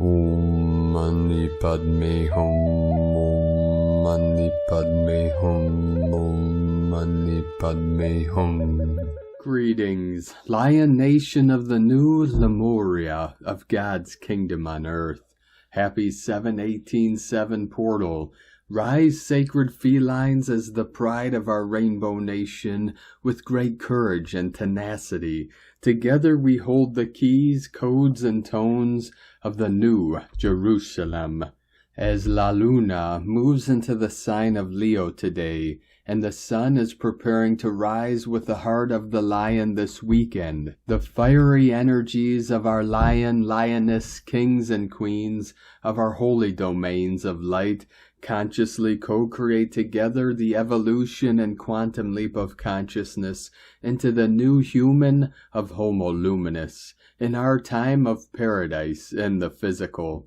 Om Mani Padme Hum, Om Mani Padme Hum, Om Mani Padme Hum. Greetings, Lion Nation of the new Lemuria of God's kingdom on earth. Happy 7/18/7 portal. Rise, sacred felines, as the pride of our rainbow nation, with great courage and tenacity. Together we hold the keys, codes, and tones of the new Jerusalem. As La Luna moves into the sign of Leo today, and the sun is preparing to rise with the heart of the lion this weekend, the fiery energies of our lion, lioness, kings and queens of our holy domains of light consciously co-create together the evolution and quantum leap of consciousness into the new human of Homo Luminous, in our time of paradise in the physical.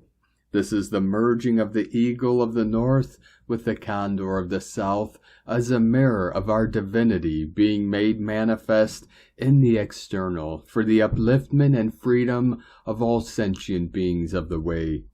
This is the merging of the eagle of the north with the condor of the south as a mirror of our divinity being made manifest in the external for the upliftment and freedom of all sentient beings of the way.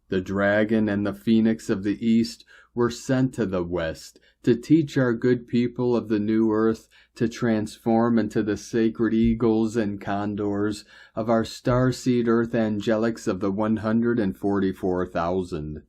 The dragon and the phoenix of the east were sent to the west to teach our good people of the new earth to transform into the sacred eagles and condors of our starseed earth angelics of the 144,000.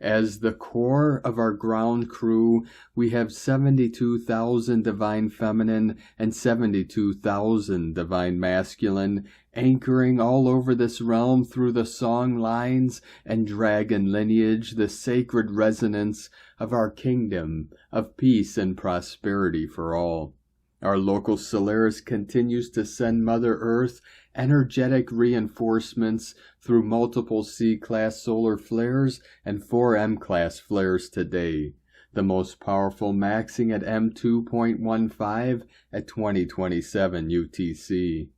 As the core of our ground crew, we have 72,000 divine feminine and 72,000 divine masculine, anchoring all over this realm through the song lines and dragon lineage, the sacred resonance of our kingdom of peace and prosperity for all. Our local Solaris continues to send Mother Earth energetic reinforcements through multiple C-class solar flares and 4 M-class flares today, the most powerful maxing at M2.15 at 2027 UTC.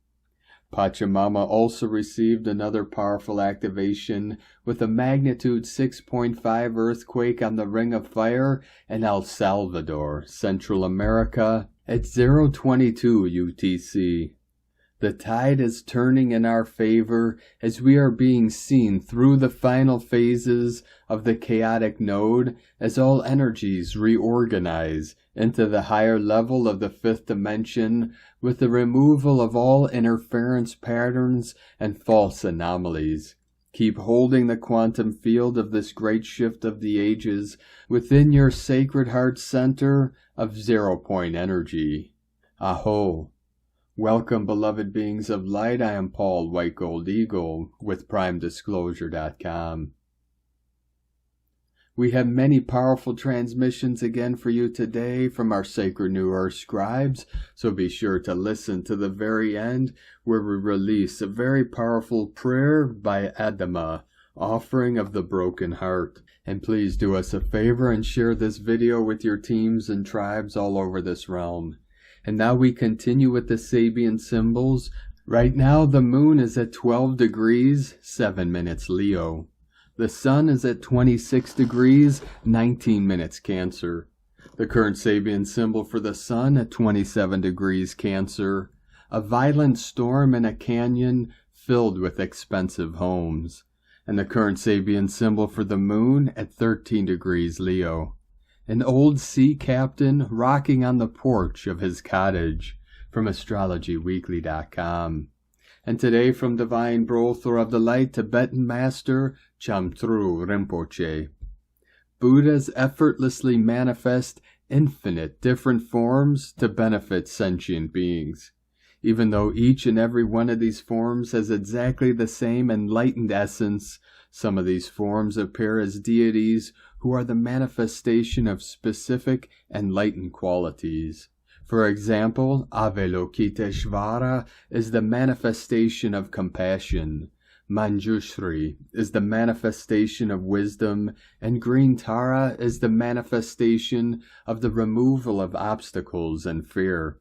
Pachamama also received another powerful activation with a magnitude 6.5 earthquake on the Ring of Fire in El Salvador, Central America, at 022 UTC. The tide is turning in our favor as we are being seen through the final phases of the chaotic node as all energies reorganize into the higher level of the 5th dimension with the removal of all interference patterns and false anomalies. Keep holding the quantum field of this great shift of the ages within your sacred heart center of 0-point energy. Aho! Welcome, beloved beings of light. I am Paul White Gold Eagle with PrimeDisclosure.com. We have many powerful transmissions again for you today from our Sacred New Earth scribes, so be sure to listen to the very end where we release a very powerful prayer by Adama, offering of the broken heart. And please do us a favor and share this video with your teams and tribes all over this realm. And now we continue with the Sabian symbols. Right now the moon is at 12 degrees, 7 minutes Leo. The sun is at 26 degrees, 19 minutes Cancer. The current Sabian symbol for the sun at 27 degrees Cancer. A violent storm in a canyon filled with expensive homes. And the current Sabian symbol for the moon at 13 degrees Leo. An old sea captain rocking on the porch of his cottage, from AstrologyWeekly.com. And today from Divine Brothor of the Light, Tibetan Master Chamtru Rinpoche. Buddhas effortlessly manifest infinite different forms to benefit sentient beings. Even though each and every one of these forms has exactly the same enlightened essence, some of these forms appear as deities who are the manifestation of specific enlightened qualities. For example, Avalokiteshvara is the manifestation of compassion, Manjushri is the manifestation of wisdom, and Green Tara is the manifestation of the removal of obstacles and fear.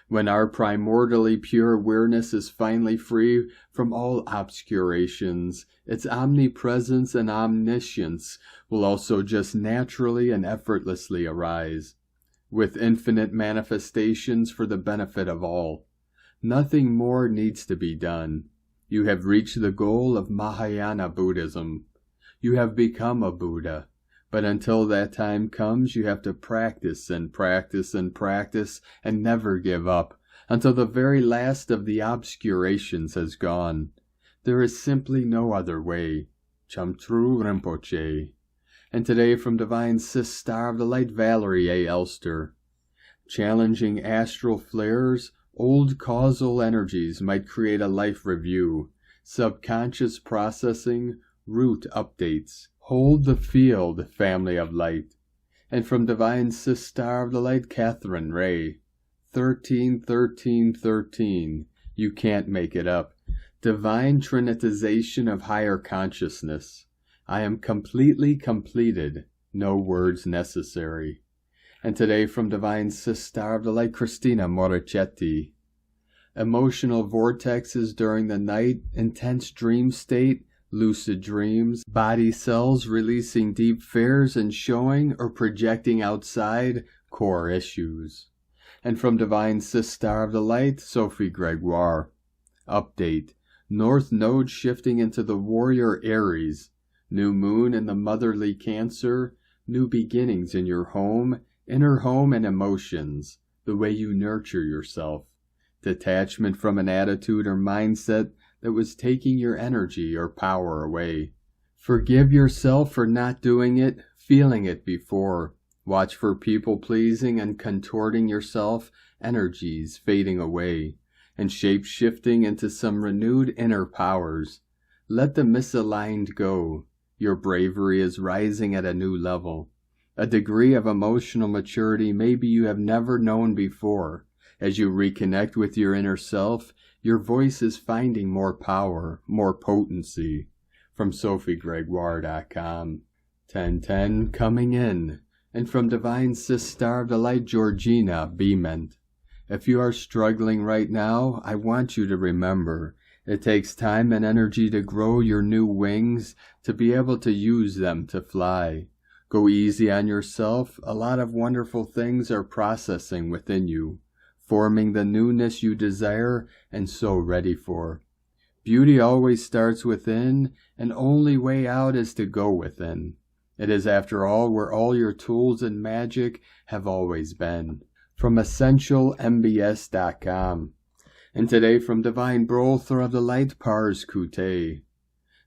When our primordially pure awareness is finally free from all obscurations, its omnipresence and omniscience will also just naturally and effortlessly arise, with infinite manifestations for the benefit of all. Nothing more needs to be done. You have reached the goal of Mahayana Buddhism. You have become a Buddha. But until that time comes, you have to practice and practice and practice and never give up until the very last of the obscurations has gone. There is simply no other way. Chamtru Rinpoche. And today from Divine Sis Star of the Light, Valerie A. Elster. Challenging astral flares, old causal energies might create a life review. Subconscious processing, root updates. Hold the field, family of light. And from Divine Sis Star of the Light, Catherine Ray. 13-13-13. You can't make it up. Divine trinitization of higher consciousness. I am completely completed. No words necessary. And today from Divine Sis Star of the Light, Christina Moricetti. Emotional vortexes during the night, intense dream state, lucid dreams, body cells releasing deep fears and showing or projecting outside core issues. And from Divine Sis Star of the Light, Sophie Gregoire. Update. North Node shifting into the warrior Aries. New moon in the motherly Cancer. New beginnings in your home, inner home and emotions. The way you nurture yourself. Detachment from an attitude or mindset that was taking your energy or power away. Forgive yourself for not doing it, feeling it before. Watch for people-pleasing and contorting yourself, energies fading away, and shape-shifting into some renewed inner powers. Let the misaligned go. Your bravery is rising at a new level. A degree of emotional maturity maybe you have never known before. As you reconnect with your inner self, your voice is finding more power, more potency. From SophieGregoire.com. 1010 coming in. And from Divine Sis Star of the Light, Georgina Beement. If you are struggling right now, I want you to remember, it takes time and energy to grow your new wings, to be able to use them to fly. Go easy on yourself. A lot of wonderful things are processing within you, forming the newness you desire and so ready for. Beauty always starts within, and only way out is to go within. It is, after all, where all your tools and magic have always been. From EssentialMBS.com. And today from Divine Brother of the Light, Pars Kute.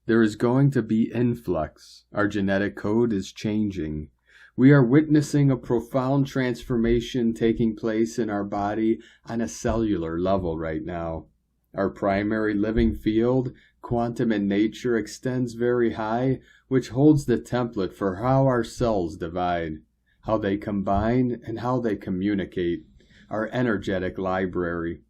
There is going to be influx. Our genetic code is changing. We are witnessing a profound transformation taking place in our body on a cellular level right now. Our primary living field, quantum in nature, extends very high, which holds the template for how our cells divide, how they combine, and how they communicate, our energetic library.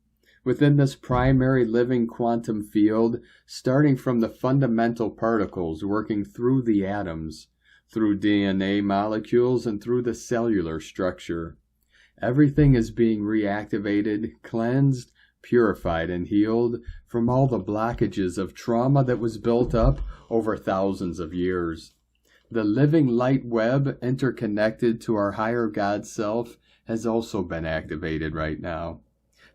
Within this primary living quantum field, starting from the fundamental particles working through the atoms, through DNA molecules, and through the cellular structure, everything is being reactivated, cleansed, purified, and healed from all the blockages of trauma that was built up over thousands of years. The living light web interconnected to our higher God self has also been activated right now.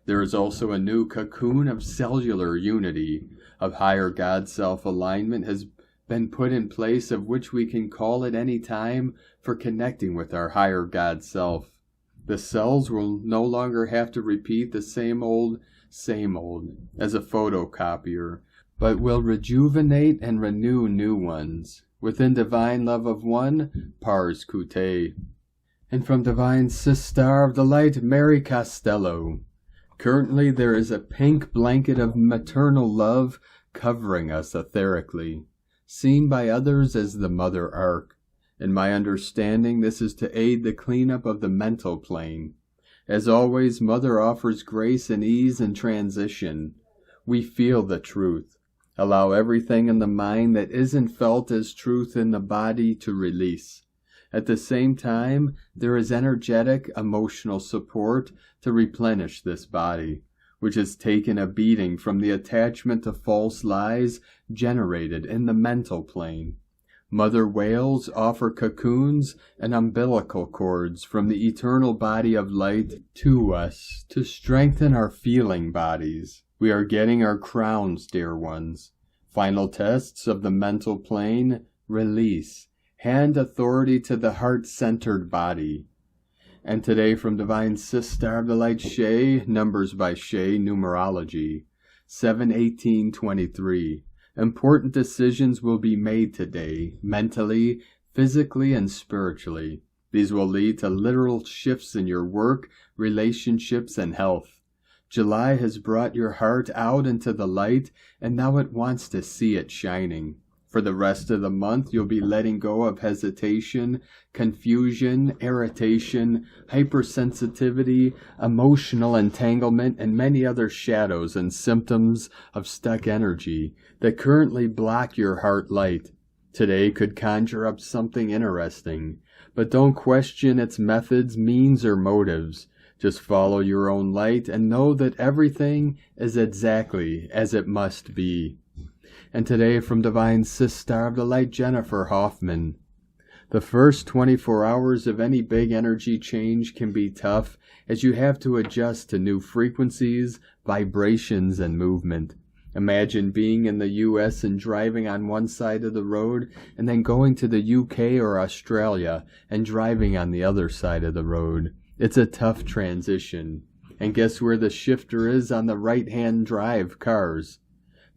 There is also a new cocoon of cellular unity, of higher God self alignment has been put in place, of which we can call at any time for connecting with our higher God self. The cells will no longer have to repeat the same old as a photocopier, but will rejuvenate and renew new ones. Within Divine Love of One, Pars Kute. And from Divine Sis Star of the Light, Mary Costello. Currently there is a pink blanket of maternal love covering us etherically, seen by others as the Mother Ark. In my understanding, this is to aid the cleanup of the mental plane. As always, Mother offers grace and ease in transition. We feel the truth. Allow everything in the mind that isn't felt as truth in the body to release. At the same time, there is energetic, emotional support to replenish this body, which has taken a beating from the attachment to false lies generated in the mental plane. Mother whales offer cocoons and umbilical cords from the eternal body of light to us to strengthen our feeling bodies, We are getting our crowns, dear ones. Final tests of the mental plane, release. Hand authority to the heart-centered body. And today from Divine Sis Star of the Light Shay, numbers by Shay, numerology, 7/18/23. Important decisions will be made today, mentally, physically, and spiritually. These will lead to literal shifts in your work, relationships, and health. July has brought your heart out into the light, and now it wants to see it shining. For the rest of the month, you'll be letting go of hesitation, confusion, irritation, hypersensitivity, emotional entanglement, and many other shadows and symptoms of stuck energy that currently block your heart light. Today could conjure up something interesting, but don't question its methods, means, or motives. Just follow your own light and know that everything is exactly as it must be. And today from Divine Sis Star of the Light, Jennifer Hoffman. The first 24 hours of any big energy change can be tough, as you have to adjust to new frequencies, vibrations, and movement. Imagine being in the US and driving on one side of the road, and then going to the UK or Australia and driving on the other side of the road. It's a tough transition. And guess where the shifter is on the right-hand drive cars?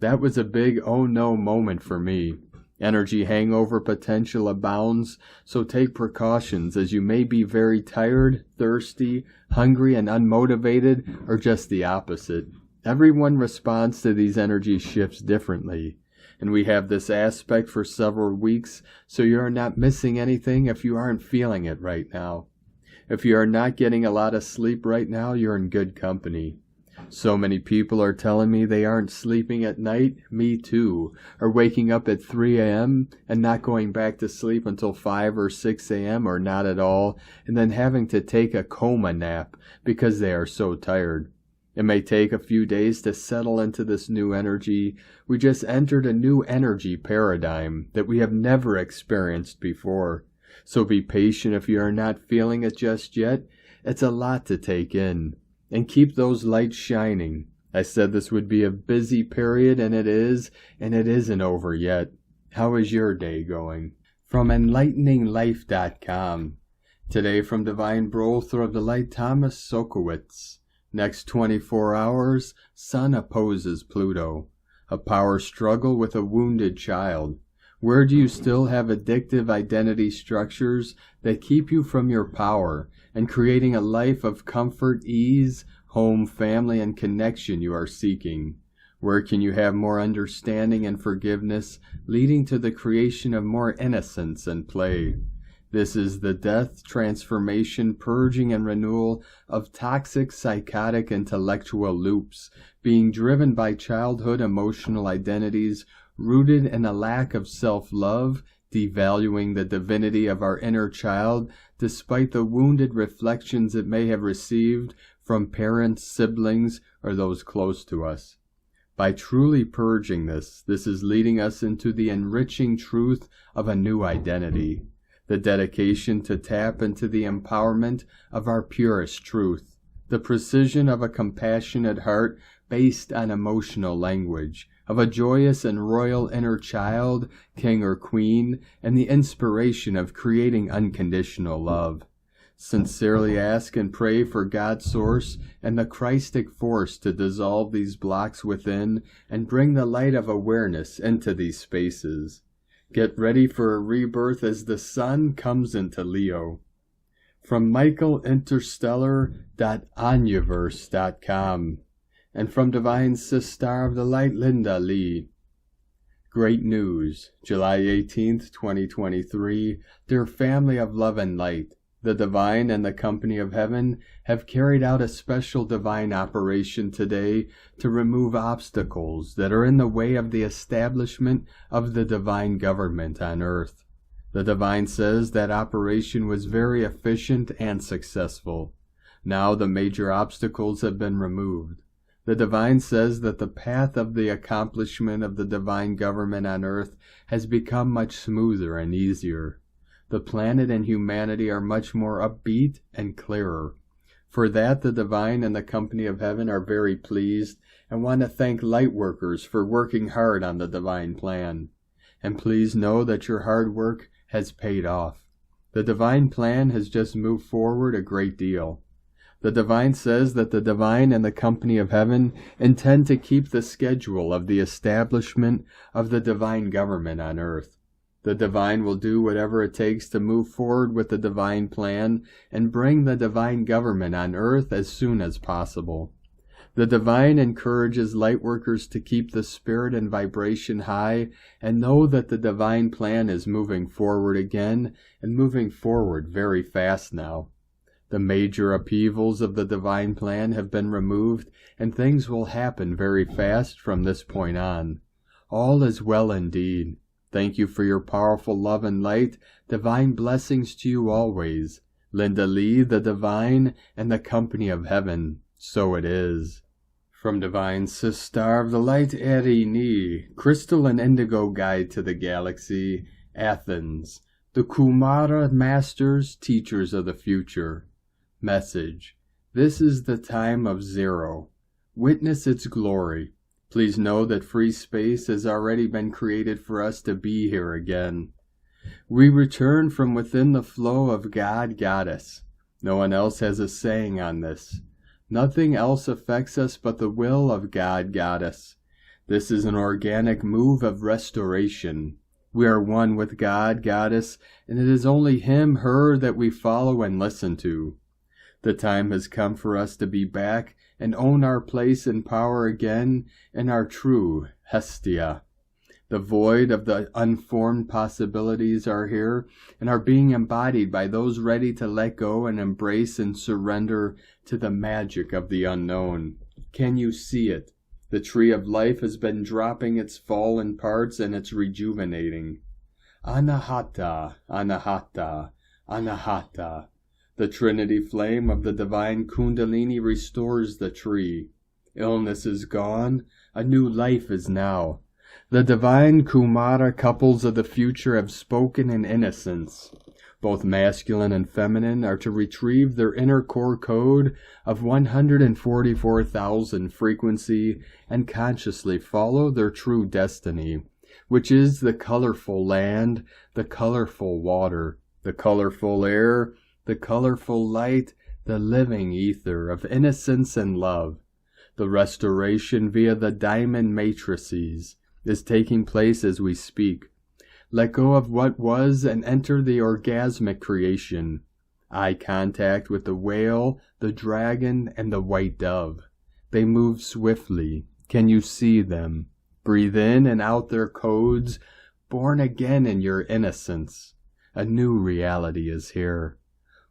That was a big oh no moment for me. Energy hangover potential abounds, so take precautions as you may be very tired, thirsty, hungry, and unmotivated, or just the opposite. Everyone responds to these energy shifts differently, and we have this aspect for several weeks, so you are not missing anything if you aren't feeling it right now. If you are not getting a lot of sleep right now, you're in good company. So many people are telling me they aren't sleeping at night, me too, or waking up at 3 a.m. and not going back to sleep until 5 or 6 a.m. or not at all, and then having to take a coma nap because they are so tired. It may take a few days to settle into this new energy. We just entered a new energy paradigm that we have never experienced before. So be patient if you are not feeling it just yet. It's a lot to take in. And keep those lights shining. I said this would be a busy period, and it isn't over yet. How is your day going? From enlighteninglife.com. Today from Divine Brother of the Light, Thomas Sokowitz. Next 24 hours, Sun opposes Pluto. A power struggle with a wounded child. Where do you still have addictive identity structures that keep you from your power and creating a life of comfort, ease, home, family, and connection you are seeking? Where can you have more understanding and forgiveness, leading to the creation of more innocence and play? This is the death, transformation, purging, and renewal of toxic, psychotic, intellectual loops, being driven by childhood emotional identities rooted in a lack of self-love, devaluing the divinity of our inner child despite the wounded reflections it may have received from parents, siblings, or those close to us. By truly purging this is leading us into the enriching truth of a new identity, the dedication to tap into the empowerment of our purest truth, the precision of a compassionate heart based on emotional language, of a joyous and royal inner child, king or queen, and the inspiration of creating unconditional love. Sincerely ask and pray for God's source and the Christic force to dissolve these blocks within and bring the light of awareness into these spaces. Get ready for a rebirth as the sun comes into Leo. From michaelinterstellar.oniverse.com. And from Divine Sis Star of the Light, Linda Lee. Great news, July 18th, 2023. Dear family of love and light, the Divine and the Company of Heaven have carried out a special divine operation today to remove obstacles that are in the way of the establishment of the divine government on earth. The Divine says that operation was very efficient and successful. Now the major obstacles have been removed. The Divine says that the path of the accomplishment of the divine government on earth has become much smoother and easier. The planet and humanity are much more upbeat and clearer. For that the divine and the company of heaven are very pleased and want to thank light workers for working hard on the divine plan. And please know that your hard work has paid off. The divine plan has just moved forward a great deal. The divine says that the divine and the company of heaven intend to keep the schedule of the establishment of the divine government on earth. The divine will do whatever it takes to move forward with the divine plan and bring the divine government on earth as soon as possible. The divine encourages lightworkers to keep the spirit and vibration high and know that the divine plan is moving forward again and moving forward very fast now. The major upheavals of the divine plan have been removed and things will happen very fast from this point on. All is well indeed. Thank you for your powerful love and light. Divine blessings to you always. Linda Lee, the divine, and the company of heaven. So it is. From Divine Sister of the Light Erini, Crystal and Indigo Guide to the Galaxy, Athens. The Kumara Masters, Teachers of the Future. Message. This is the time of zero. Witness its glory. Please know that free space has already been created for us to be here again. We return from within the flow of God, Goddess. No one else has a saying on this. Nothing else affects us but the will of God, Goddess. This is an organic move of restoration. We are one with God, Goddess, and it is only Him, her that we follow and listen to. The time has come for us to be back and own our place and power again in our true Hestia. The void of the unformed possibilities are here and are being embodied by those ready to let go and embrace and surrender to the magic of the unknown. Can you see it? The tree of life has been dropping its fallen parts and it's rejuvenating. Anahata, Anahata, Anahata. The Trinity flame of the divine Kundalini restores the tree. Illness is gone. A new life is now. The divine Kumara couples of the future have spoken in innocence. Both masculine and feminine are to retrieve their inner core code of 144,000 frequency and consciously follow their true destiny, which is the colorful land, the colorful water, the colorful air, the colorful light, the living ether of innocence and love. The restoration via the diamond matrices is taking place as we speak. Let go of what was and enter the orgasmic creation. Eye contact with the whale, the dragon, and the white dove. They move swiftly. Can you see them? Breathe in and out their codes, born again in your innocence. A new reality is here.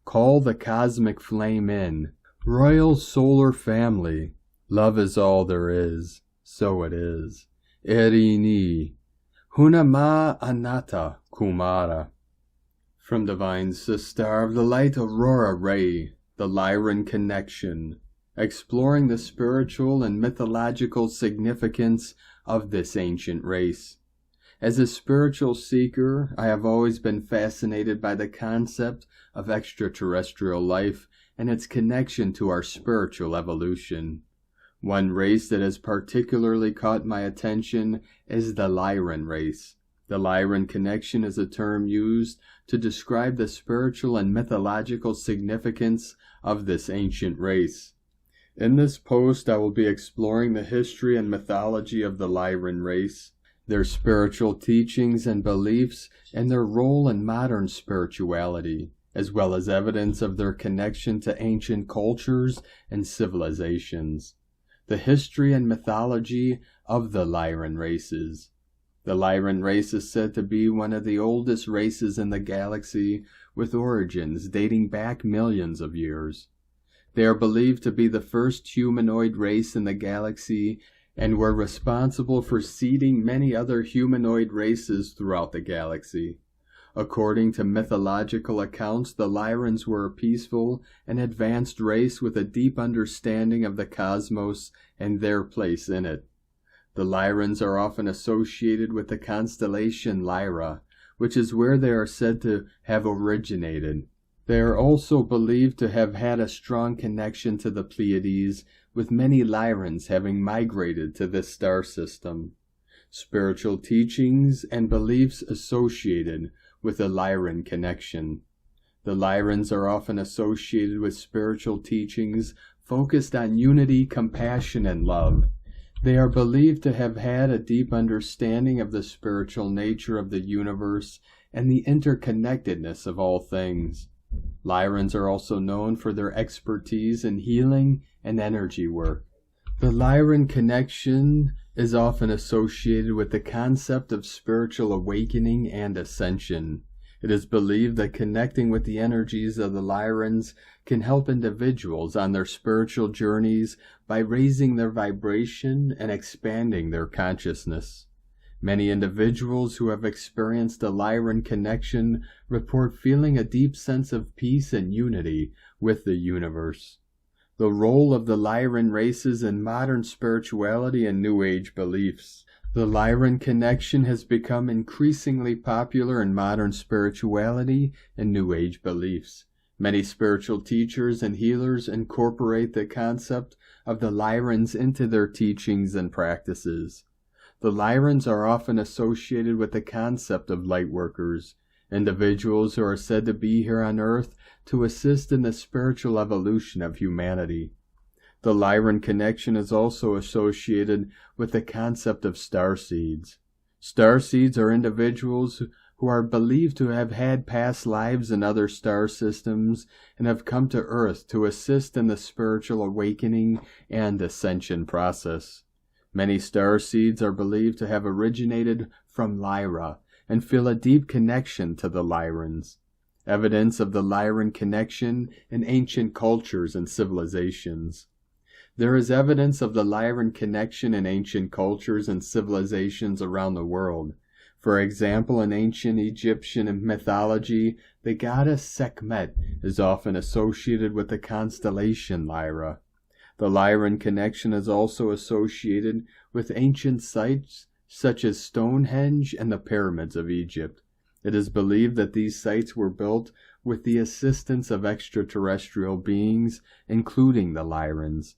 Call the cosmic flame in. Royal solar family. Love is all there is. So it is. Erini. Hunama Anata Kumara. From Divine Sister of the Light Aurora Ray, the Lyran Connection, exploring the spiritual and mythological significance of this ancient race. As a spiritual seeker, I have always been fascinated by the concept of extraterrestrial life and its connection to our spiritual evolution. One race that has particularly caught my attention is the Lyran race. The Lyran connection is a term used to describe the spiritual and mythological significance of this ancient race. In this post, I will be exploring the history and mythology of the Lyran race, their spiritual teachings and beliefs, and their role in modern spirituality, as well as evidence of their connection to ancient cultures and civilizations. The history and mythology of the Lyran races. The Lyran race is said to be one of the oldest races in the galaxy, with origins dating back millions of years. They are believed to be the first humanoid race in the galaxy and were responsible for seeding many other humanoid races throughout the galaxy. According to mythological accounts, the Lyrans were a peaceful and advanced race with a deep understanding of the cosmos and their place in it. The Lyrans are often associated with the constellation Lyra, which is where they are said to have originated. They are also believed to have had a strong connection to the Pleiades, with many Lyrans having migrated to this star system. Spiritual teachings and beliefs associated with the Lyran connection. The Lyrans are often associated with spiritual teachings focused on unity, compassion, and love. They are believed to have had a deep understanding of the spiritual nature of the universe and the interconnectedness of all things. Lyrans are also known for their expertise in healing and energy work. The Lyran connection is often associated with the concept of spiritual awakening and ascension. It is believed that connecting with the energies of the Lyrans can help individuals on their spiritual journeys by raising their vibration and expanding their consciousness. Many individuals who have experienced a Lyran connection report feeling a deep sense of peace and unity with the universe. The role of the Lyran races in modern spirituality and New Age beliefs. The Lyran connection has become increasingly popular in modern spirituality and New Age beliefs. Many spiritual teachers and healers incorporate the concept of the Lyrans into their teachings and practices. The Lyrans are often associated with the concept of lightworkers, individuals who are said to be here on Earth to assist in the spiritual evolution of humanity. The Lyran connection is also associated with the concept of starseeds. Starseeds are individuals who are believed to have had past lives in other star systems and have come to Earth to assist in the spiritual awakening and ascension process. Many starseeds are believed to have originated from Lyra and feel a deep connection to the Lyrans. Evidence of the Lyran connection in ancient cultures and civilizations. There is evidence of the Lyran connection in ancient cultures and civilizations around the world. For example, in ancient Egyptian mythology, the goddess Sekhmet is often associated with the constellation Lyra. The Lyran connection is also associated with ancient sites such as Stonehenge and the pyramids of Egypt. It is believed that these sites were built with the assistance of extraterrestrial beings, including the Lyrans.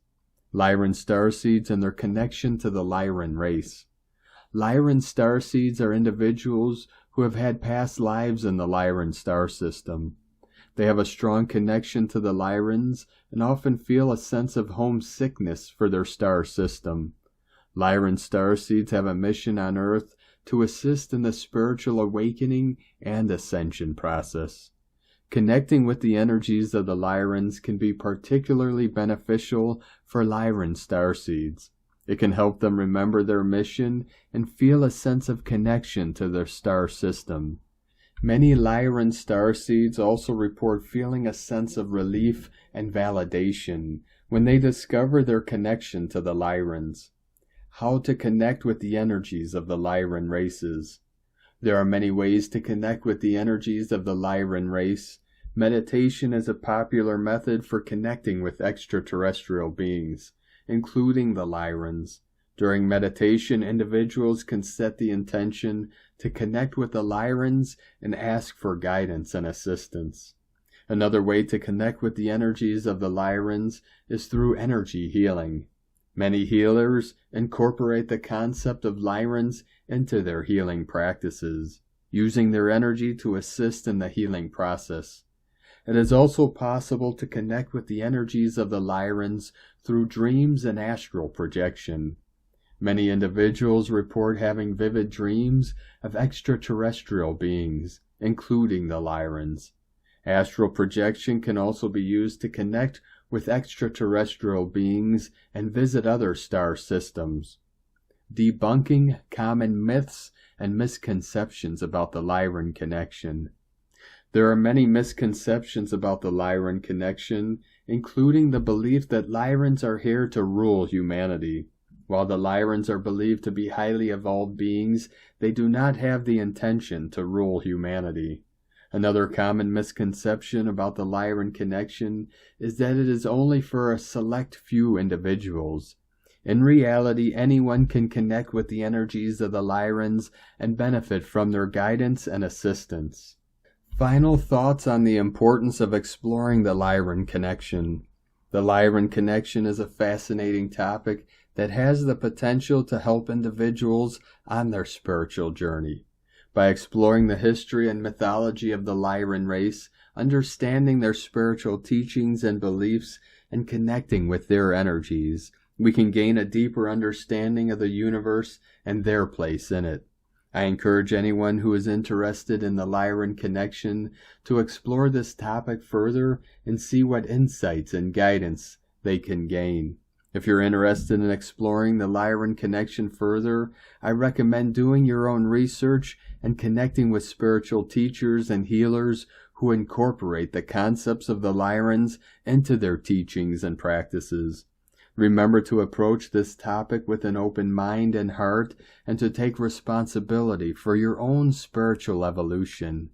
Lyran starseeds and their connection to the Lyran race. Lyran starseeds are individuals who have had past lives in the Lyran star system. They have a strong connection to the Lyrans and often feel a sense of homesickness for their star system. Lyran starseeds have a mission on Earth to assist in the spiritual awakening and ascension process. Connecting with the energies of the Lyrans can be particularly beneficial for Lyran starseeds. It can help them remember their mission and feel a sense of connection to their star system. Many Lyran starseeds also report feeling a sense of relief and validation when they discover their connection to the Lyrans. How to connect with the energies of the Lyran races. There are many ways to connect with the energies of the Lyran race. Meditation is a popular method for connecting with extraterrestrial beings, including the Lyrans. During meditation, individuals can set the intention to connect with the Lyrans and ask for guidance and assistance. Another way to connect with the energies of the Lyrans is through energy healing. Many healers incorporate the concept of Lyrans into their healing practices, using their energy to assist in the healing process. It is also possible to connect with the energies of the Lyrans through dreams and astral projection. Many individuals report having vivid dreams of extraterrestrial beings, including the Lyrans. Astral projection can also be used to connect with extraterrestrial beings and visit other star systems. Debunking common myths and misconceptions about the Lyran connection. There are many misconceptions about the Lyran connection, including the belief that Lyrans are here to rule humanity. While the Lyrans are believed to be highly evolved beings, they do not have the intention to rule humanity. Another common misconception about the Lyran connection is that it is only for a select few individuals. In reality, anyone can connect with the energies of the Lyrans and benefit from their guidance and assistance. Final thoughts on the importance of exploring the Lyran connection. The Lyran connection is a fascinating topic that has the potential to help individuals on their spiritual journey. By exploring the history and mythology of the Lyran race, understanding their spiritual teachings and beliefs, and connecting with their energies, we can gain a deeper understanding of the universe and their place in it. I encourage anyone who is interested in the Lyran connection to explore this topic further and see what insights and guidance they can gain. If you're interested in exploring the Lyran connection further, I recommend doing your own research and connecting with spiritual teachers and healers who incorporate the concepts of the Lyrans into their teachings and practices. Remember to approach this topic with an open mind and heart, and to take responsibility for your own spiritual evolution.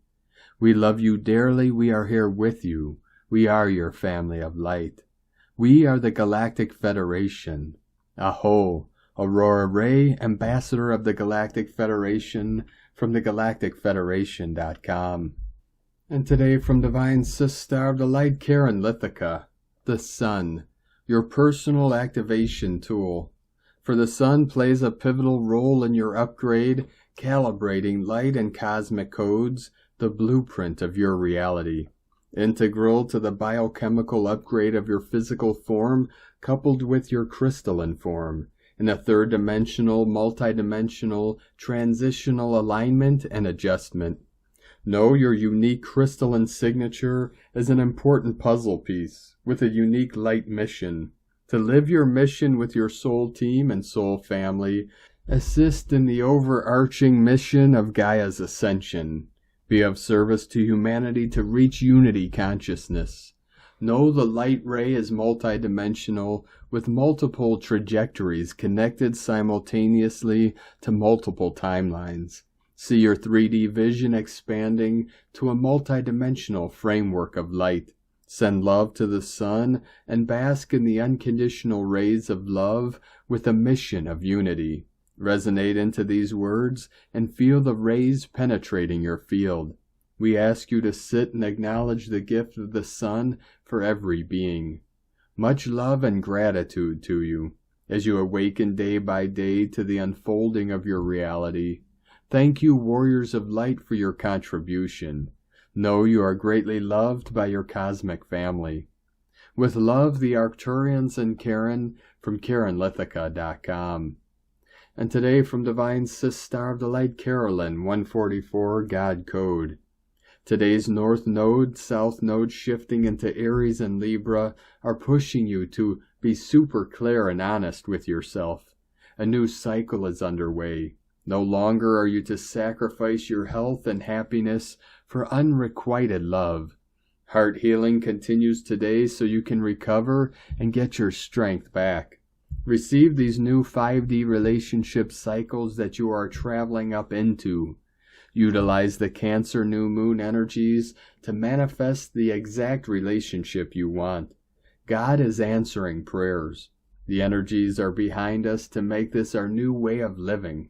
We love you dearly. We are here with you. We are your family of light. We are the Galactic Federation. Aho, Aurora Ray, Ambassador of the Galactic Federation from thegalacticfederation.com. And today from Divine Sister of the Light, Karen Lithica, the Sun, your personal activation tool. For the Sun plays a pivotal role in your upgrade, calibrating light and cosmic codes, the blueprint of your reality. Integral to the biochemical upgrade of your physical form, coupled with your crystalline form, in a third-dimensional, multidimensional, transitional alignment and adjustment. Know your unique crystalline signature is an important puzzle piece with a unique light mission. To live your mission with your soul team and soul family, assist in the overarching mission of Gaia's ascension. Be of service to humanity to reach unity consciousness. Know the light ray is multidimensional with multiple trajectories connected simultaneously to multiple timelines. See your 3D vision expanding to a multidimensional framework of light. Send love to the sun and bask in the unconditional rays of love with a mission of unity. Resonate into these words and feel the rays penetrating your field. We ask you to sit and acknowledge the gift of the sun for every being. Much love and gratitude to you as you awaken day by day to the unfolding of your reality. Thank you, warriors of light, for your contribution. Know you are greatly loved by your cosmic family. With love, the Arcturians and Karen from KarenLithica.com. And today from Divine Sister of the Light, Carolyn, 144, God Code. Today's North Node, South Node shifting into Aries and Libra are pushing you to be super clear and honest with yourself. A new cycle is underway. No longer are you to sacrifice your health and happiness for unrequited love. Heart healing continues today so you can recover and get your strength back. Receive these new 5D relationship cycles that you are traveling up into. Utilize the Cancer new moon energies to manifest the exact relationship you want. God is answering prayers. The energies are behind us to make this our new way of living.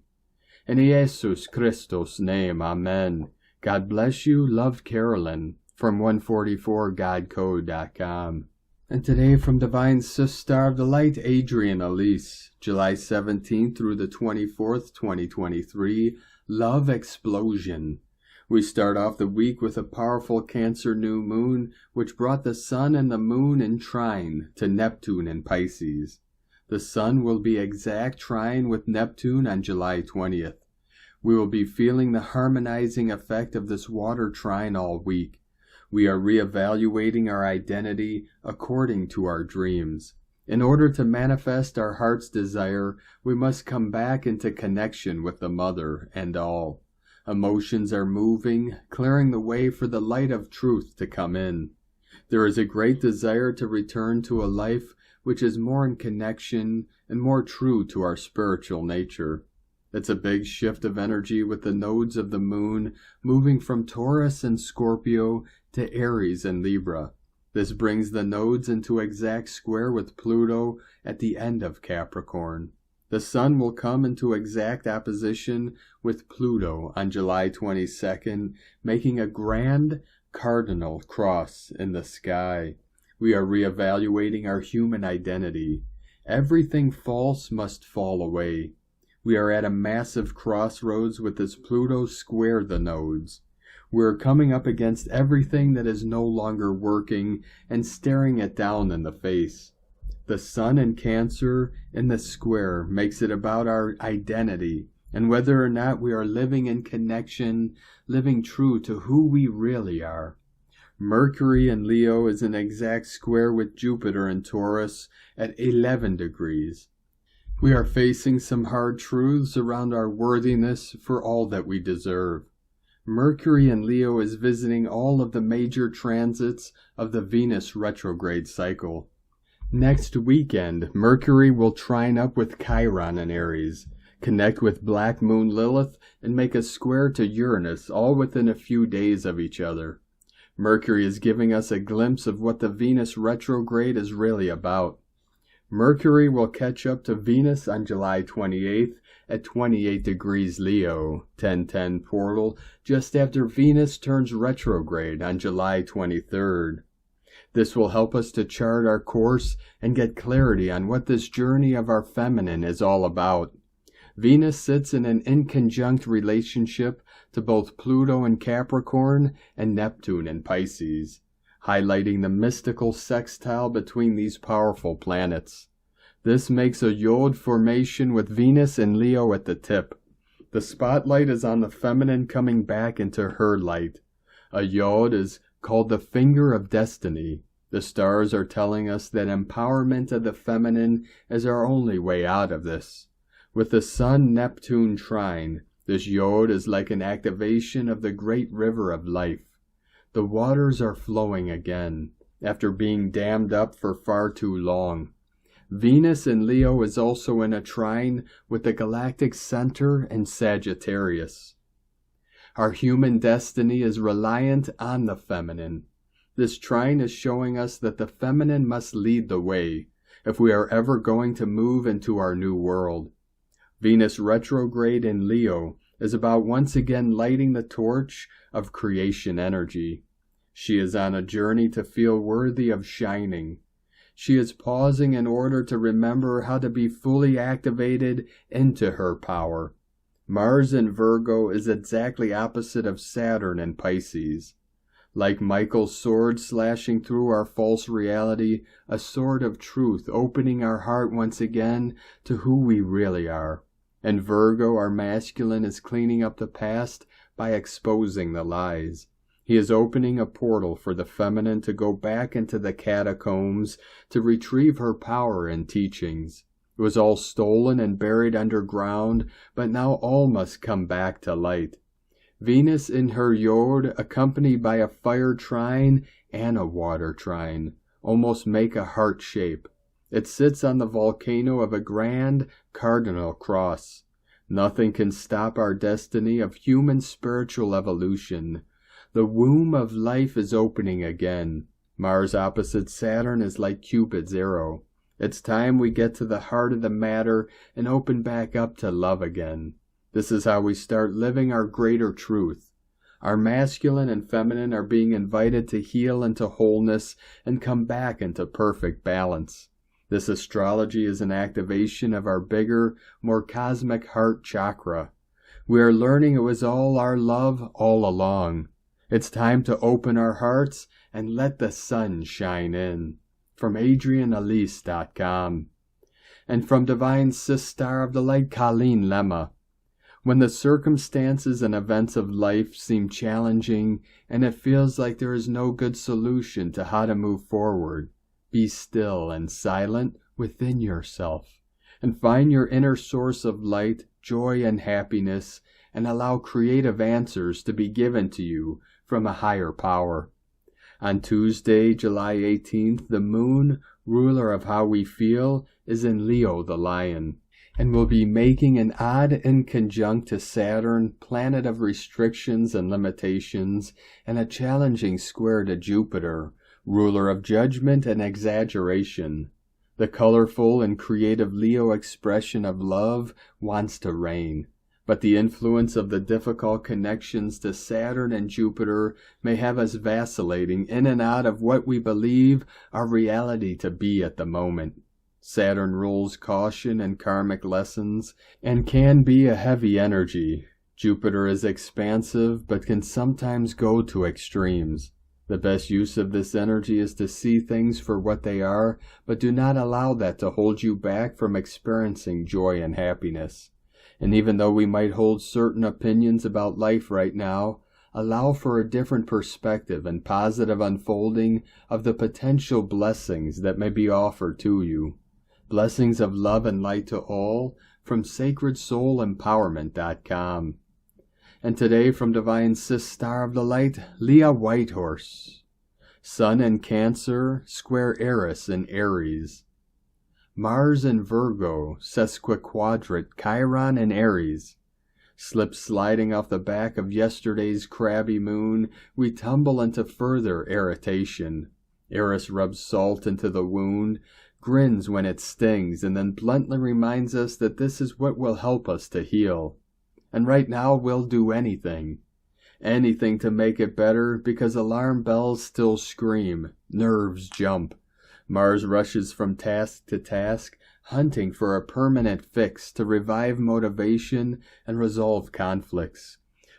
In Jesus Christus' name, Amen. God bless you. Love, Carolyn, from 144godcode.com. And today from Divine Sister of the Light, Adrian Elise, July 17th through the 24th, 2023, Love Explosion. We start off the week with a powerful Cancer new moon, which brought the sun and the moon in trine to Neptune in Pisces. The sun will be exact trine with Neptune on July 20th. We will be feeling the harmonizing effect of this water trine all week. We are reevaluating our identity according to our dreams. In order to manifest our heart's desire, we must come back into connection with the Mother and all. Emotions are moving, clearing the way for the light of truth to come in. There is a great desire to return to a life which is more in connection and more true to our spiritual nature. It's a big shift of energy with the nodes of the moon moving from Taurus and Scorpio to Aries and Libra. This brings the nodes into exact square with Pluto at the end of Capricorn. The Sun will come into exact opposition with Pluto on July 22nd, making a grand cardinal cross in the sky. We are reevaluating our human identity. Everything false must fall away. We are at a massive crossroads with this Pluto square the nodes. We're coming up against everything that is no longer working and staring it down in the face. The Sun in Cancer in the square makes it about our identity and whether or not we are living in connection, living true to who we really are. Mercury in Leo is an exact square with Jupiter in Taurus at 11 degrees. We are facing some hard truths around our worthiness for all that we deserve. Mercury in Leo is visiting all of the major transits of the Venus retrograde cycle. Next weekend, Mercury will trine up with Chiron in Aries, connect with Black Moon Lilith, and make a square to Uranus all within a few days of each other. Mercury is giving us a glimpse of what the Venus retrograde is really about. Mercury will catch up to Venus on July 28th at 28 degrees Leo, 1010 portal, just after Venus turns retrograde on July 23rd. This will help us to chart our course and get clarity on what this journey of our feminine is all about. Venus sits in an inconjunct relationship to both Pluto in Capricorn and Neptune in Pisces, highlighting the mystical sextile between these powerful planets. This makes a yod formation with Venus and Leo at the tip. The spotlight is on the feminine coming back into her light. A yod is called the finger of destiny. The stars are telling us that empowerment of the feminine is our only way out of this. With the Sun-Neptune trine, this yod is like an activation of the great river of life. The waters are flowing again, after being dammed up for far too long. Venus in Leo is also in a trine with the galactic center in Sagittarius. Our human destiny is reliant on the feminine. This trine is showing us that the feminine must lead the way if we are ever going to move into our new world. Venus retrograde in Leo is about once again lighting the torch of creation energy. She is on a journey to feel worthy of shining. She is pausing in order to remember how to be fully activated into her power. Mars in Virgo is exactly opposite of Saturn in Pisces. Like Michael's sword slashing through our false reality, a sword of truth opening our heart once again to who we really are. And Virgo, our masculine, is cleaning up the past by exposing the lies. He is opening a portal for the feminine to go back into the catacombs to retrieve her power and teachings. It was all stolen and buried underground, but now all must come back to light. Venus in her yod, accompanied by a fire trine and a water trine, almost make a heart shape. It sits on the volcano of a grand cardinal cross. Nothing can stop our destiny of human spiritual evolution. The womb of life is opening again. Mars opposite Saturn is like Cupid's arrow. It's time we get to the heart of the matter and open back up to love again. This is how we start living our greater truth. Our masculine and feminine are being invited to heal into wholeness and come back into perfect balance. This astrology is an activation of our bigger, more cosmic heart chakra. We are learning it was all our love all along. It's time to open our hearts and let the sun shine in. From AdrianElise.com. And from Divine Sister of the Light, Colleen Lemma. When the circumstances and events of life seem challenging and it feels like there is no good solution to how to move forward, be still and silent within yourself and find your inner source of light, joy, and happiness, and allow creative answers to be given to you from a higher power. On Tuesday, July 18th, the moon, ruler of how we feel, is in Leo the Lion, and will be making an odd inconjunct to Saturn, planet of restrictions and limitations, and a challenging square to Jupiter, ruler of judgment and exaggeration. The colorful and creative Leo expression of love wants to reign, but the influence of the difficult connections to Saturn and Jupiter may have us vacillating in and out of what we believe our reality to be at the moment. Saturn rules caution and karmic lessons and can be a heavy energy. Jupiter is expansive but can sometimes go to extremes. The best use of this energy is to see things for what they are, but do not allow that to hold you back from experiencing joy and happiness. And even though we might hold certain opinions about life right now, allow for a different perspective and positive unfolding of the potential blessings that may be offered to you. Blessings of love and light to all from sacredsoulempowerment.com. And today from Divine Sis Star of the Light, Leah Whitehorse. Sun in Cancer, square Eris in Aries. Mars in Virgo, sesquiquadrate Chiron in Aries. Slip sliding off the back of yesterday's crabby moon, we tumble into further irritation. Eris rubs salt into the wound, grins when it stings, and then bluntly reminds us that this is what will help us to heal. And right now we'll do anything to make it better, because alarm bells still scream, nerves jump. Mars rushes from task to task, hunting for a permanent fix to revive motivation and resolve conflicts.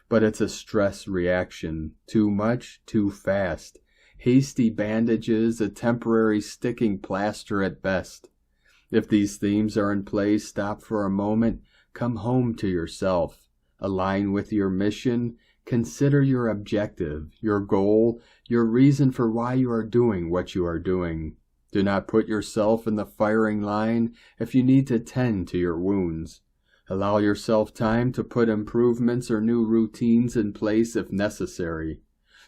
But it's a stress reaction, too much, too fast. Hasty bandages, a temporary sticking plaster at best. If these themes are in play, stop for a moment. Come home to yourself. Align with your mission. Consider your objective, your goal, your reason for why you are doing what you are doing. Do not put yourself in the firing line if you need to tend to your wounds. Allow yourself time to put improvements or new routines in place if necessary.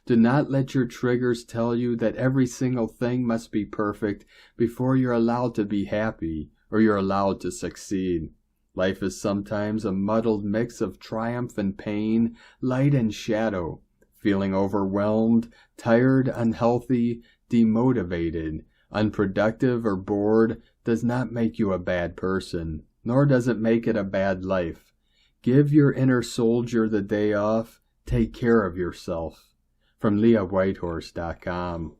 Do not let your triggers tell you that every single thing must be perfect before you're allowed to be happy or you're allowed to succeed. Life is sometimes a muddled mix of triumph and pain, light and shadow. Feeling overwhelmed, tired, unhealthy, demotivated, unproductive, or bored does not make you a bad person, nor does it make it a bad life. Give your inner soldier the day off. Take care of yourself. From LeahWhitehorse.com.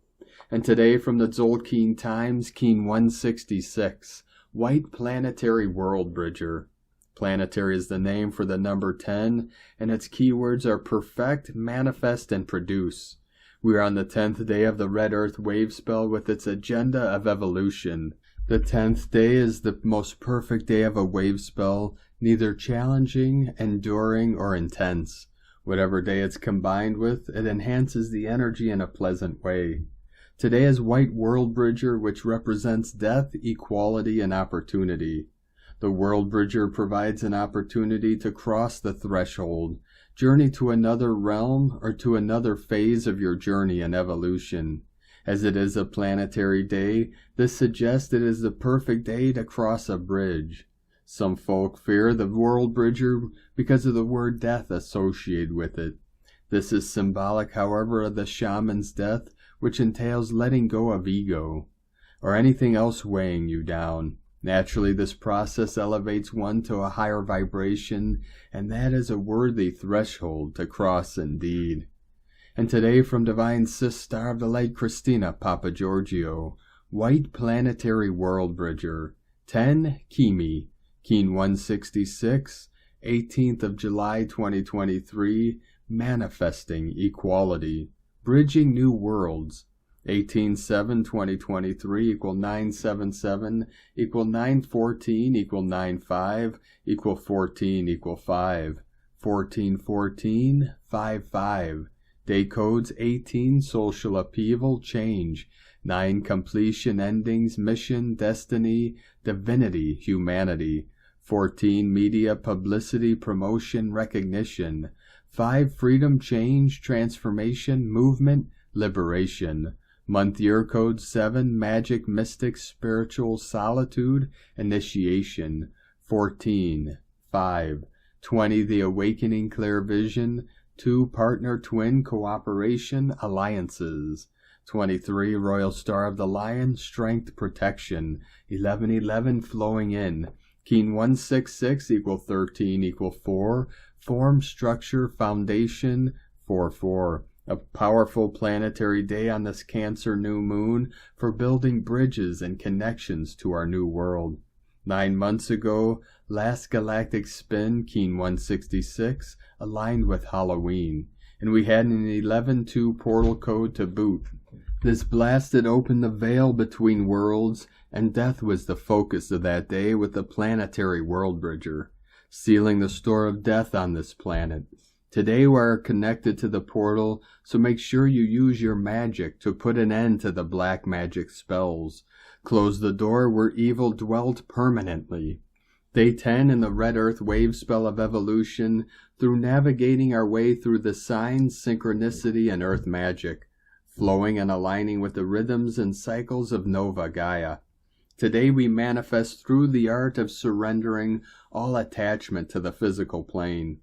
And today from the Tzolk'in Times, Keen 166. White Planetary World Bridger. Planetary is the name for the number 10, and its keywords are perfect, manifest, and produce. We are on the 10th day of the Red Earth wave spell with its agenda of evolution. The 10th day is the most perfect day of a wave spell, neither challenging, enduring, or intense. Whatever day it's combined with, it enhances the energy in a pleasant way. Today is White World Bridger, which represents death, equality, and opportunity. The World Bridger provides an opportunity to cross the threshold, journey to another realm, or to another phase of your journey and evolution. As it is a planetary day, this suggests it is the perfect day to cross a bridge. Some folk fear the World Bridger because of the word death associated with it. This is symbolic, however, of the shaman's death, which entails letting go of ego, or anything else weighing you down. Naturally, this process elevates one to a higher vibration, and that is a worthy threshold to cross indeed. And today from Divine Sis Star of the Light, Christina Papagiorgio, White Planetary World Bridger, 10 Kimi, Keen 166, 18th of July 2023, Manifesting Equality. Bridging New Worlds, 18/7/2023 equal 977 equal 914 equal 95 equal 14 equal 5 1414 55. Day codes 18 social upheaval change 9 completion endings mission destiny divinity humanity 14 media publicity promotion recognition 5 freedom change transformation movement liberation. Month year code 7 magic mystic spiritual solitude initiation 14 5 20 the awakening clear vision 2 partner twin cooperation alliances 23, Royal Star of the Lion, Strength, Protection. 1111, flowing in. Keen 166 equal 13 equal 4. Form, structure, foundation, 4-4. A powerful planetary day on this Cancer new moon for building bridges and connections to our new world. 9 months ago, last galactic spin, Keen 166, aligned with Halloween, and we had an 11-2 portal code to boot. This blasted open the veil between worlds, and death was the focus of that day with the planetary world bridger, sealing the store of death on this planet. Today we are connected to the portal, so make sure you use your magic to put an end to the black magic spells. Close the door where evil dwelt permanently. Day 10 in the Red Earth wave spell of evolution, through navigating our way through the signs, synchronicity, and earth magic, flowing and aligning with the rhythms and cycles of Nova Gaia. Today we manifest through the art of surrendering all attachment to the physical plane.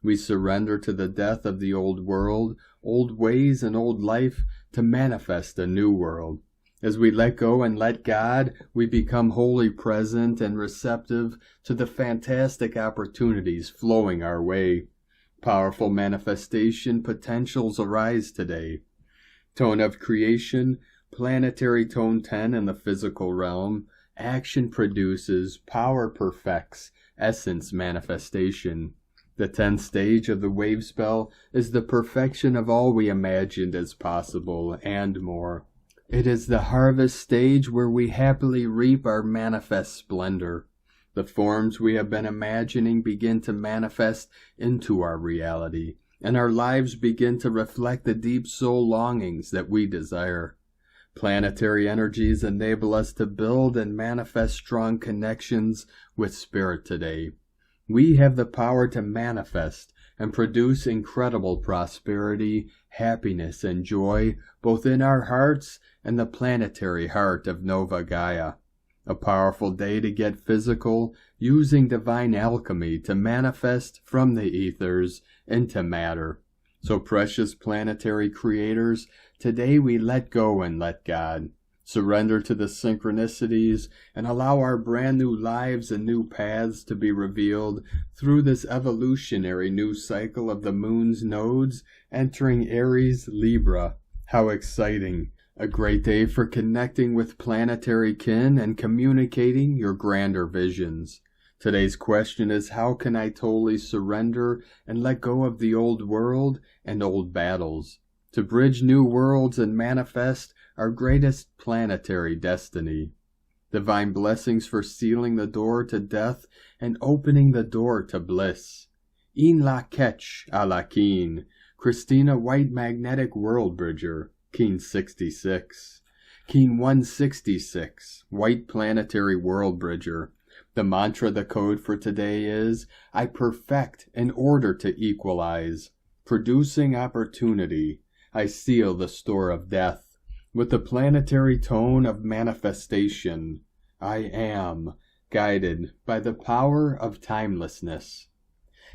We surrender to the death of the old world, old ways, and old life to manifest a new world. As we let go and let God, we become wholly present and receptive to the fantastic opportunities flowing our way. Powerful manifestation potentials arise today. Tone of creation, planetary tone 10 in the physical realm. Action produces, power perfects, essence manifestation. The 10th stage of the wave spell is the perfection of all we imagined as possible and more. It is the harvest stage where we happily reap our manifest splendor. The forms we have been imagining begin to manifest into our reality, and our lives begin to reflect the deep soul longings that we desire. Planetary energies enable us to build and manifest strong connections with Spirit today. We have the power to manifest and produce incredible prosperity, happiness, and joy, both in our hearts and the planetary heart of Nova Gaia. A powerful day to get physical, using divine alchemy to manifest from the ethers into matter. So precious planetary creators, today we let go and let God. Surrender to the synchronicities and allow our brand new lives and new paths to be revealed through this evolutionary new cycle of the moon's nodes entering Aries, Libra. How exciting! A great day for connecting with planetary kin and communicating your grander visions. Today's question is, how can I totally surrender and let go of the old world and old battles to bridge new worlds and manifest our greatest planetary destiny? Divine blessings for sealing the door to death and opening the door to bliss. In la ketch a la keen. Christina White Magnetic World Bridger. Keen 66. Keen 166. White Planetary World Bridger. The mantra, the code for today is, I perfect in order to equalize. Producing opportunity. I seal the store of death. With the planetary tone of manifestation, I am guided by the power of timelessness.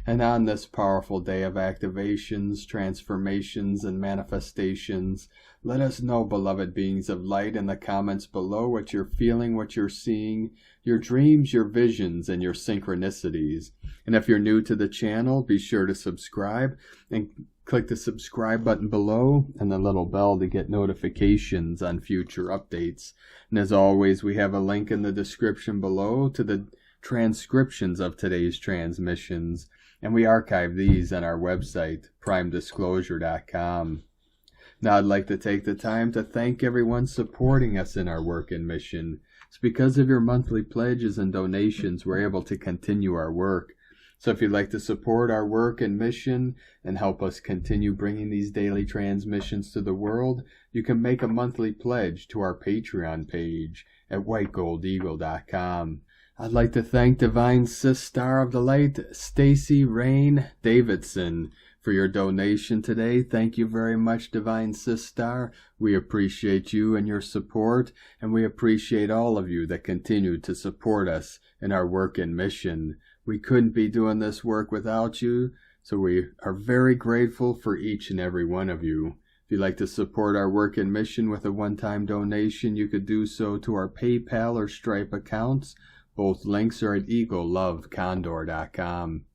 And on this powerful day of activations, transformations, and manifestations, let us know, beloved beings of light, in the comments below what you're feeling, what you're seeing, your dreams, your visions, and your synchronicities. And if you're new to the channel, be sure to subscribe and click the subscribe button below and the little bell to get notifications on future updates. And as always, we have a link in the description below to the transcriptions of today's transmissions, and we archive these on our website, primedisclosure.com. Now I'd like to take the time to thank everyone supporting us in our work and mission. It's because of your monthly pledges and donations we're able to continue our work. So if you'd like to support our work and mission and help us continue bringing these daily transmissions to the world, you can make a monthly pledge to our Patreon page at whitegoldeagle.com. I'd like to thank Divine Sis Star of the Light, Stacy Rain Davidson, for your donation today. Thank you very much, Divine Sis Star. We appreciate you and your support, and we appreciate all of you that continue to support us in our work and mission. We couldn't be doing this work without you, so we are very grateful for each and every one of you. If If you'd like to support our work and mission with a one-time donation, you could do so to our PayPal or Stripe accounts. Both links are at eaglelovecondor.com.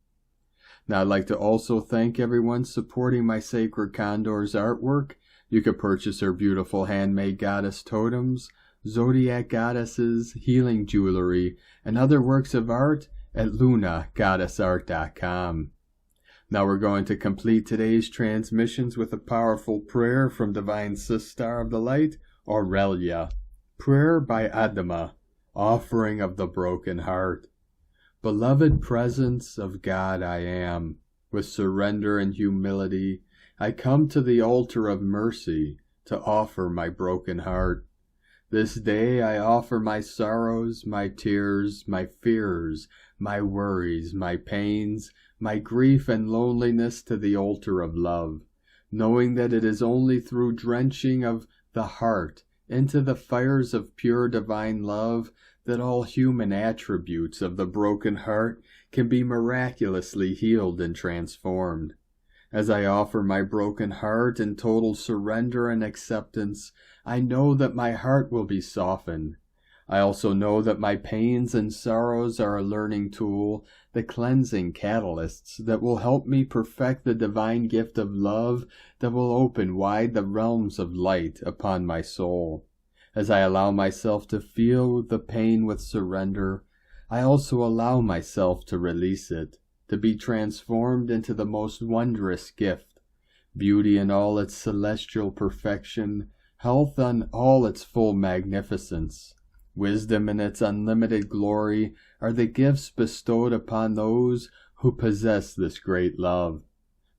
Now, I'd like to also thank everyone supporting my Sacred Condor's artwork. You could purchase her beautiful handmade goddess totems, zodiac goddesses, healing jewelry, and other works of art at lunagoddessart.com. Now we're going to complete today's transmissions with a powerful prayer from Divine Sister of the Light, Aurelia. Prayer by Adama, offering of the broken heart. Beloved presence of God I am, with surrender and humility, I come to the altar of mercy to offer my broken heart. This day I offer my sorrows, my tears, my fears, my worries, my pains, my grief and loneliness to the altar of love, knowing that it is only through drenching of the heart into the fires of pure divine love that all human attributes of the broken heart can be miraculously healed and transformed. As I offer my broken heart in total surrender and acceptance, I know that my heart will be softened. I also know that my pains and sorrows are a learning tool, the cleansing catalysts that will help me perfect the divine gift of love that will open wide the realms of light upon my soul. As I allow myself to feel the pain with surrender, I also allow myself to release it, to be transformed into the most wondrous gift, beauty in all its celestial perfection, health in all its full magnificence. Wisdom in its unlimited glory are the gifts bestowed upon those who possess this great love.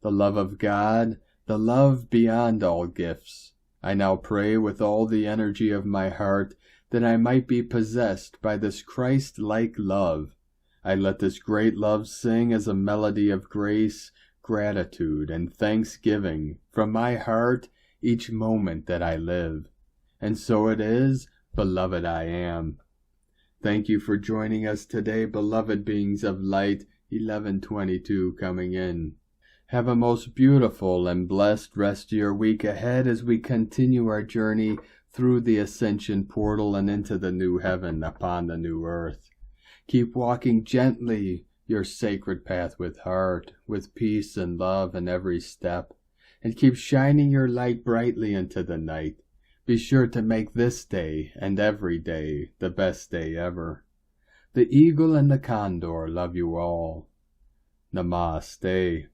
The love of God, the love beyond all gifts. I now pray with all the energy of my heart that I might be possessed by this Christ-like love. I let this great love sing as a melody of grace, gratitude, and thanksgiving from my heart each moment that I live. And so it is, beloved I am. Thank you for joining us today, beloved beings of light. 1122 coming in. Have a most beautiful and blessed rest of your week ahead as we continue our journey through the ascension portal and into the new heaven upon the new earth. Keep walking gently your sacred path with heart, with peace and love in every step, and keep shining your light brightly into the night. Be sure to make this day and every day the best day ever. The eagle and the condor love you all. Namaste.